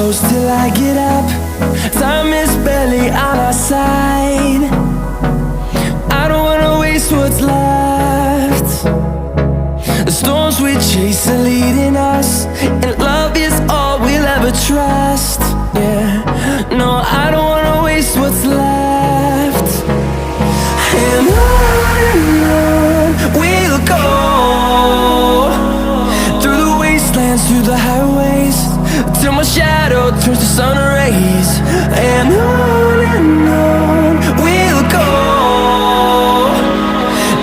close till I get up. Time is barely on our side. I don't wanna waste what's left. The storms we chase are leading us, and love is all we'll ever trust. Yeah, no, I don't wanna waste what's left. And on we'll go, through the wastelands, through the highways, till my shadow turns to sun rays. And on we'll go,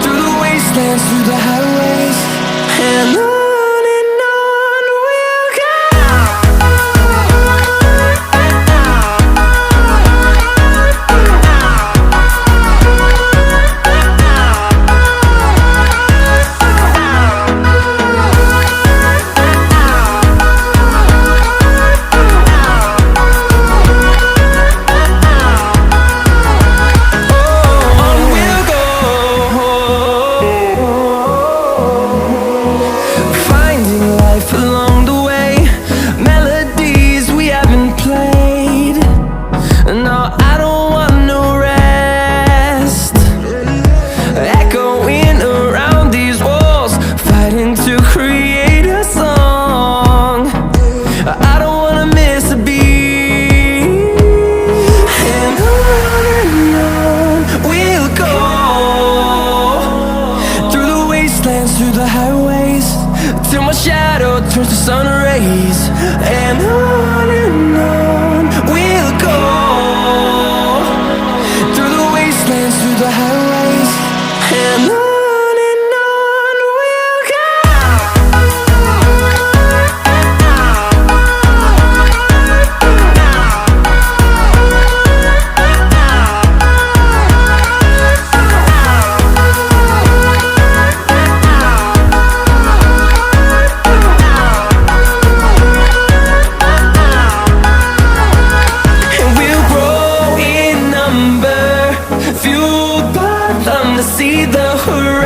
through the wastelands, through the highways, and on. Along the way, melodies we haven't played. No, I don't want no rest. Echoing around these walls, fighting to create a song. I don't wanna miss a beat. And on we'll go, through the wastelands, through the highways, till my shadow turns to sun rays. And on we'll go, through the wastelands, through the highways, and on we'll go. Fueled by them to see the horizon.